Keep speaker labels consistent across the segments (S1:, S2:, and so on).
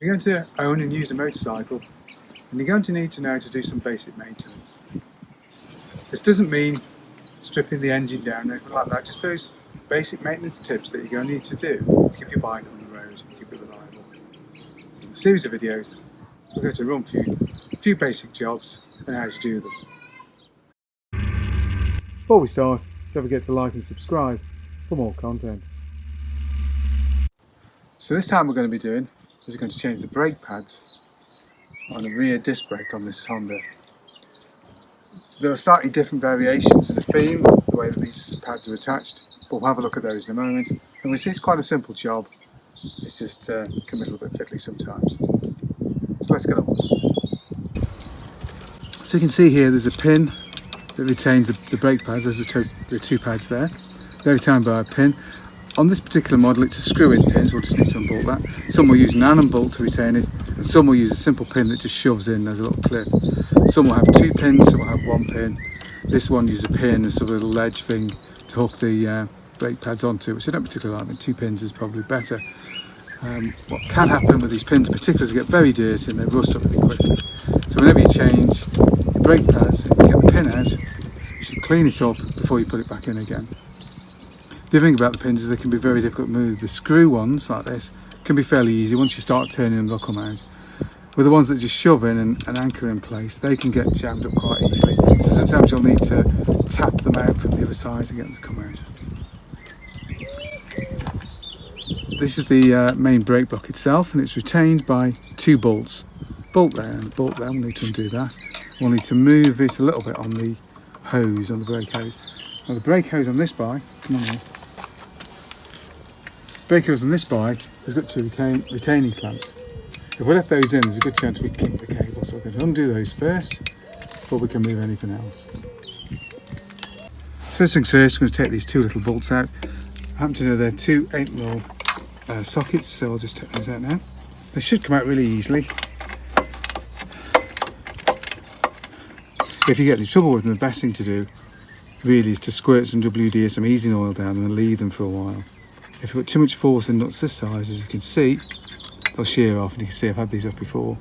S1: You're going to own and use a motorcycle, and you're going to need to know how to do some basic maintenance. This doesn't mean stripping the engine down or anything like that, just those basic maintenance tips that you're going to need to do to keep your bike on the road and keep it reliable. So in a series of videos, we're going to run through a few basic jobs and how to do them. Before we start, don't forget to like and subscribe for more content. So this time we're going to be doing is we're going to change the brake pads on the rear disc brake on this Honda. There are slightly different variations of the theme, the way that these pads are attached, but we'll have a look at those in a moment. And we see it's quite a simple job, it's just can be a little bit fiddly sometimes. So let's get on. So you can see here there's a pin that retains the brake pads. There's the two pads there. They're retained by a pin. On this particular model it's a screw-in pin, so we'll just need to unbolt that. Some will use an Allen bolt to retain it, and some will use a simple pin that just shoves in. There's a little clip. Some will have two pins, some will have one pin. This one uses a pin, a sort of little ledge thing to hook the brake pads onto, which I don't particularly like, but two pins is probably better. What can happen with these pins in particular is they get very dirty and they rust up really quickly. So whenever you change your brake pads and you get the pin out, you should clean it up before you put it back in again. The other thing about the pins is they can be very difficult to move. The screw ones, like this, can be fairly easy. Once you start turning them, they'll come out. With the ones that just shove in and anchor in place, they can get jammed up quite easily. So sometimes you'll need to tap them out from the other side to get them to come out. This is the main brake block itself, and it's retained by two bolts. Bolt there and bolt there. We'll need to undo that. We'll need to move it a little bit on the hose, on the brake hose. Now the brake hose on this bike, come on here. Brake hose on this bike has got two retaining clamps. If we left those in, there's a good chance we'd kink the cable, so we're going to undo those first before we can move anything else. First things first, we're going to take these two little bolts out. I happen to know they're two 8mm sockets, so I'll just take those out now. They should come out really easily. If you get any trouble with them, the best thing to do really is to squirt some WD or some easing oil down and then leave them for a while. If you put too much force in nuts this size, as you can see, they'll shear off, and you can see I've had these up before.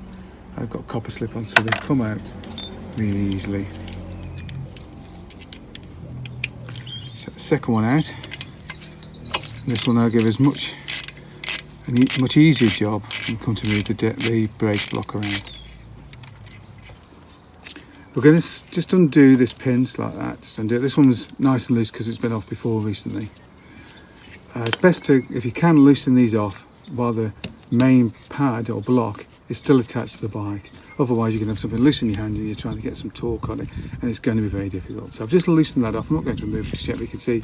S1: I've got copper slip on, so they come out really easily. Set the second one out. And this will now give us a much easier job when we come to move the brake block around. We're going to just undo this pin just like that. Just undo it. This one was nice and loose because it's been off before recently. It's best to, if you can, loosen these off while the main pad or block is still attached to the bike. Otherwise you can have something loose in your hand and you're trying to get some torque on it, and it's going to be very difficult. So I've just loosened that off. I'm not going to remove it just yet, but you can see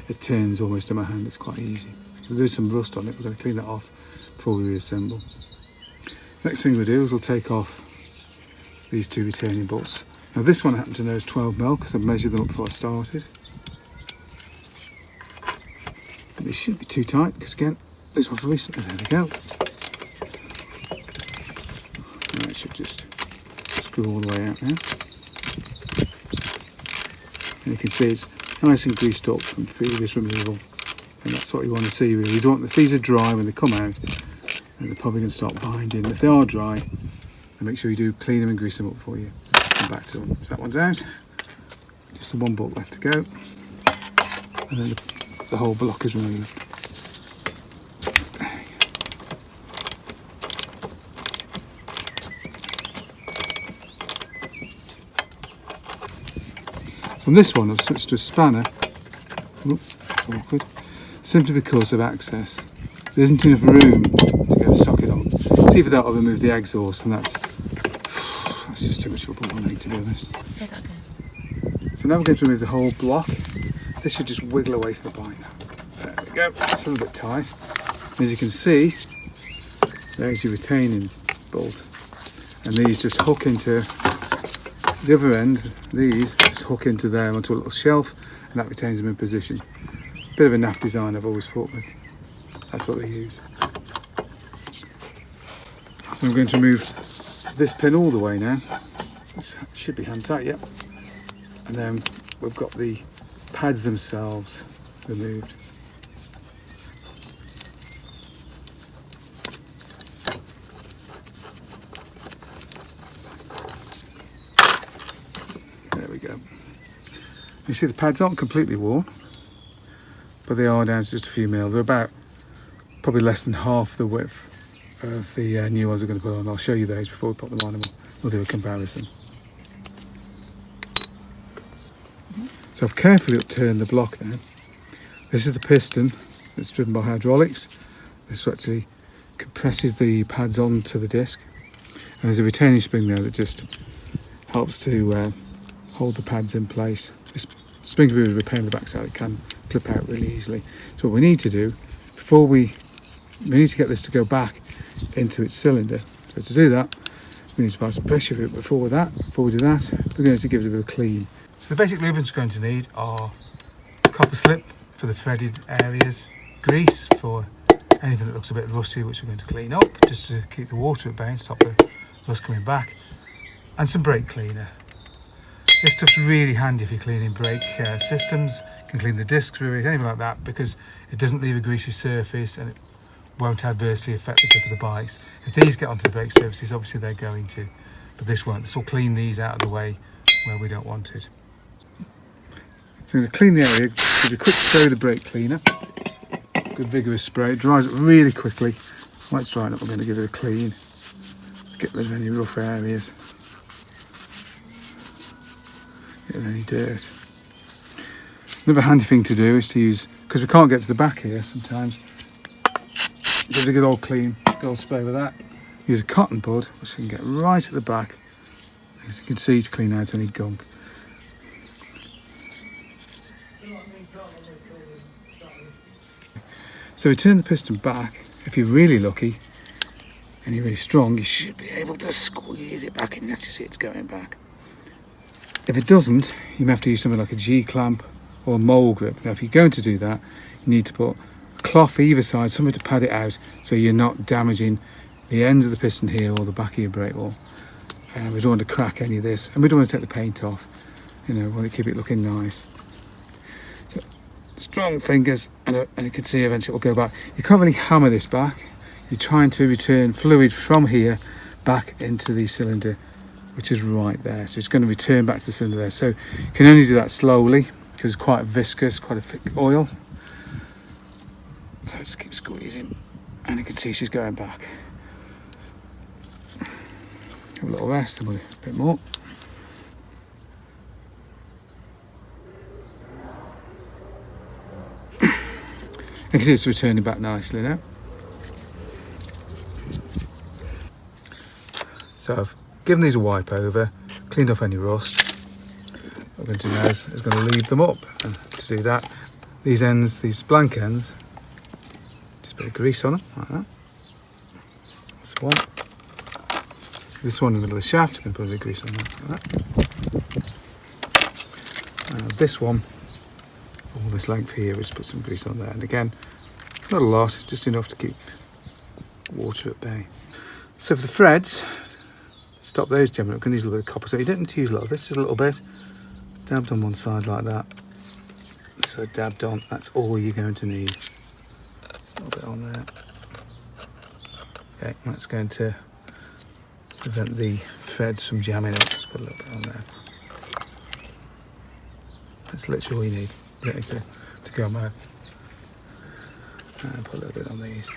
S1: it turns almost in my hand. It's quite easy. If there's some rust on it, we're going to clean that off before we reassemble. Next thing we'll do is we'll take off these two retaining bolts. Now this one I happen to know is 12mm because I measured them up before I started. But they shouldn't be too tight because, again, this one's recently. There we go. And that should just screw all the way out now. And you can see it's nice and greased up from previous removal. And that's what you want to see really. You don't want, if these are dry when they come out, then they're probably going to start binding. If they are dry, then make sure you do clean them and grease them up before you come back to them. So that one's out. Just the one bolt left to go. And then the whole block is removed. So on this one I've switched to a spanner. Oops, awkward. Simply because of access. There isn't enough room to get a socket on. It's either that or remove the exhaust, and that's just too much of a ball, to be honest. So now we're going to remove the whole block. This should just wiggle away from the bike now. There we go. It's a little bit tight. As you can see, there's your retaining bolt, and these just hook into the other end. These just hook into there onto a little shelf, and that retains them in position. Bit of a naff design, I've always thought, but that's what they use. So I'm going to remove this pin all the way now. This should be hand tight, yep. And then we've got the pads themselves removed. You see the pads aren't completely worn, but they are down to just a few mil. They're about probably less than half the width of the new ones we're going to put on. I'll show you those before we put them on and we'll do a comparison. So I've carefully upturned the block now. This is the piston that's driven by hydraulics. This actually compresses the pads onto the disc, and there's a retaining spring there that just helps to hold the pads in place. This spring can be a pain in the backside, it can clip out really easily. So what we need to do, before we need to get this to go back into its cylinder. So to do that, we need to apply some pressure before we do that, we're going to give it a bit of a clean. So the basic lubricants we're going to need are copper slip for the threaded areas, grease for anything that looks a bit rusty, which we're going to clean up just to keep the water at bay and stop the rust coming back, and some brake cleaner. This stuff's really handy if you're cleaning brake systems. You can clean the discs with it, anything like that, because it doesn't leave a greasy surface and it won't adversely affect the grip of the bikes. If these get onto the brake surfaces, obviously they're going to, but this won't. This will clean these out of the way where we don't want it. So I'm going to clean the area, give a quick spray with the brake cleaner. Good vigorous spray, it dries up really quickly. Once it's drying up, we're going to give it a clean, get rid of any rough areas, get rid of any dirt. Another handy thing to do is to use, because we can't get to the back here sometimes, give it a good old clean, good old spray with that. Use a cotton bud, which you can get right at the back, as you can see, to clean out any gunk. So we turn the piston back. If you're really lucky and you're really strong, you should be able to squeeze it back and you actually see it's going back. If it doesn't, you may have to use something like a G-clamp or a mole grip. Now if you're going to do that, you need to put a cloth either side, something to pad it out so you're not damaging the ends of the piston here or the back of your brake wall. We don't want to crack any of this, and we don't want to take the paint off. You know, we want to keep it looking nice. So, strong fingers, and you can see eventually it will go back. You can't really hammer this back. You're trying to return fluid from here back into the cylinder, which is right there. So it's going to return back to the cylinder there. So you can only do that slowly because it's quite viscous, quite a thick oil. So just keep squeezing, and you can see she's going back. Have a little rest, and we'll a bit more. You can see it's returning back nicely now. So I've given these a wipe over, cleaned off any rust. What I'm going to do now is going to leave them up, and to do that, these ends, these blank ends, just a bit of grease on them, like that. That's one. This one in the middle of the shaft, I'm going to put a bit of grease on that, like that. This one, all this length here, we just put some grease on there, and again, not a lot, just enough to keep water at bay. So for the threads, stop those generally. I'm going to use a little bit of copper, so you don't need to use a lot of this, just a little bit. Dabbed on one side like that. So dabbed on, that's all you're going to need. Just a little bit on there. Okay, that's going to prevent the threads from jamming up. Just put a little bit on there. That's literally all you need. You don't need to go mad. And put a little bit on these.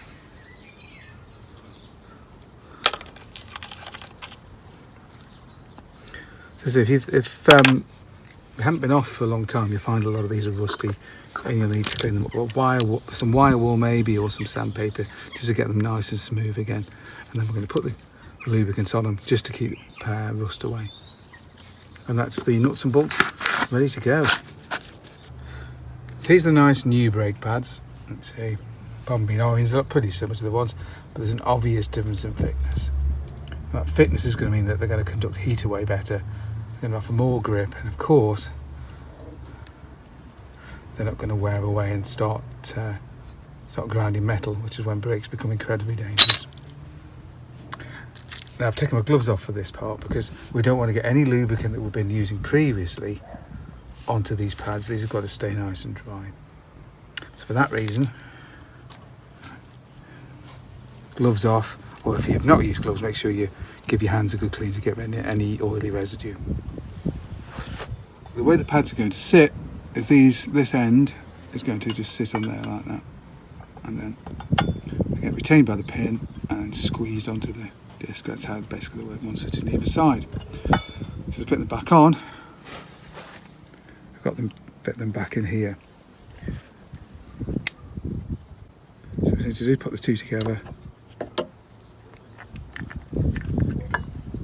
S1: So if you haven't been off for a long time, you find a lot of these are rusty, and you'll need to clean them up. Well, some wire wool maybe, or some sandpaper, just to get them nice and smooth again. And then we're going to put the lubricants on them just to keep rust away. And that's the nuts and bolts ready to go. So here's the nice new brake pads. Let's see, probably being orange, they look pretty similar to the ones, but there's an obvious difference in thickness. And that thickness is going to mean that they're going to conduct heat away better. They're going to offer more grip, and of course they're not going to wear away and start grinding metal, which is when brakes become incredibly dangerous. Now I've taken my gloves off for this part because we don't want to get any lubricant that we've been using previously onto these pads. These have got to stay nice and dry. So for that reason, gloves off, or if you have not used gloves, make sure you give your hands a good clean to get rid of any oily residue. the way the pads are going to sit is this end is going to just sit on there like that, and then they get retained by the pin and squeezed onto the disc. That's how basically they work, one sitting either side. So to fit them back on, I've got them fit them back in here. So what we need to do is put the two together,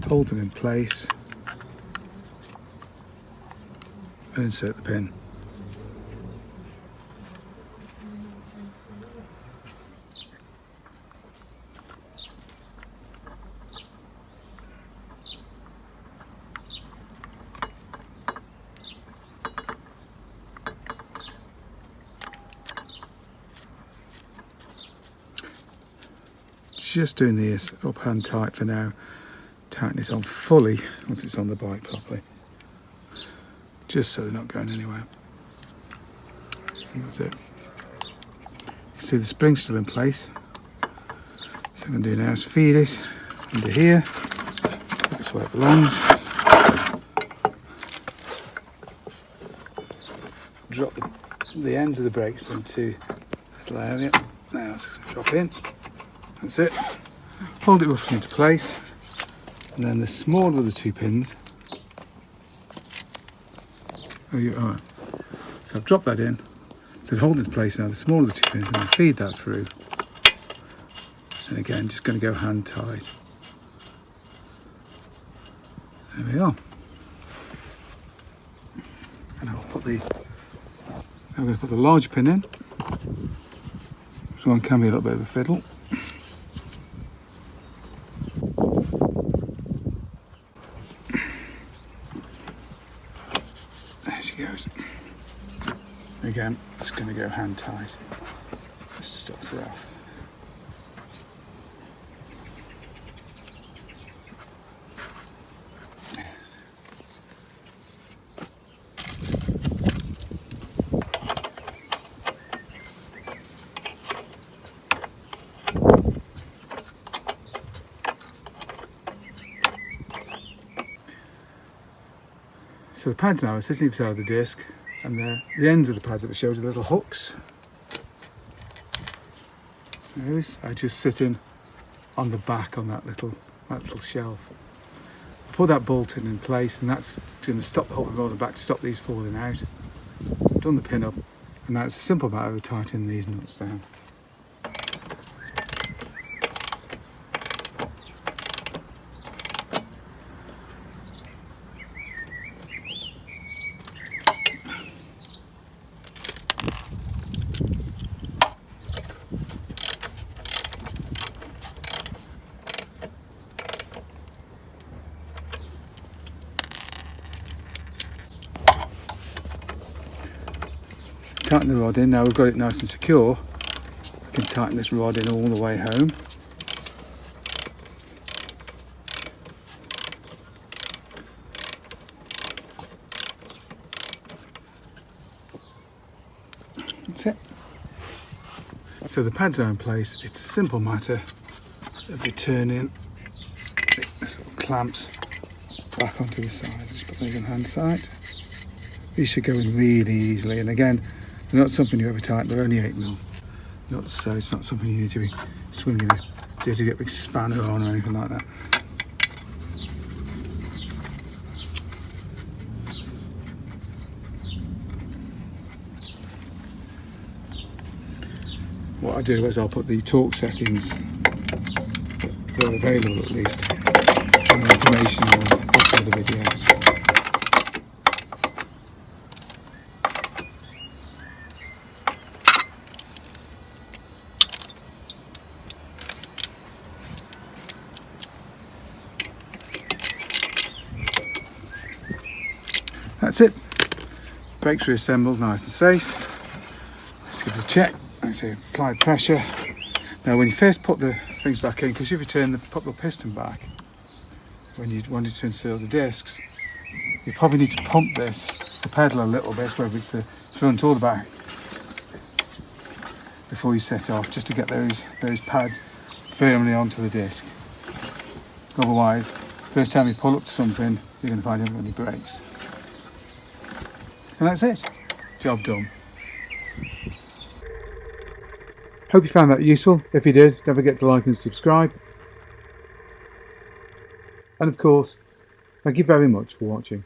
S1: hold them in place, and insert the pin. Just doing this up hand tight for now. Tighten this on fully once it's on the bike properly, just so they're not going anywhere. And that's it. You can see the spring's still in place. So what I'm going to do now is feed it under here. That's where it belongs. Drop the ends of the brakes into a little area. Now it's going to drop in. That's it. Hold it roughly into place, and then the smaller of the two pins. Alright. So I've dropped that in. So hold it in place now. The smaller of the two pins, and I feed that through. And again, just going to go hand tight. There we are. And I'm going to put the larger pin in. This one can be a little bit of a fiddle. Goes. Again, it's going to go hand tight just to start it off. So the pads now are sitting beside the disc, and the ends of the pads that it shows are little hooks. Those are just sitting on the back on that little shelf. I put that bolt in place, and that's going to stop the whole roller back to stop these falling out. I've done the pin up, and now it's a simple matter of tightening these nuts down. Tighten the rod in. Now we've got it nice and secure, I can tighten this rod in all the way home. That's it. So the pads are in place. It's a simple matter of returning the sort of clamps back onto the side. Just put those on hand side. These should go in really easily, and again, they're not something you ever tighten. They're only 8mm. So it's not something you need to be swinging a dirty get big spanner on or anything like that. What I do is I'll put the torque settings that are available, at least, and the information on the bottom of the video. That's it. Brakes reassembled, nice and safe. Let's give it a check. So apply pressure. Now when you first put the things back in, because you've returned put the piston back, when you wanted to insert the discs, you probably need to pump the pedal a little bit, whether it's the front or the back, before you set off, just to get those pads firmly onto the disc. Otherwise, first time you pull up to something, you're going to find you haven't got any brakes. And that's it. Job done. Hope you found that useful. If you did, don't forget to like and subscribe. And of course, thank you very much for watching.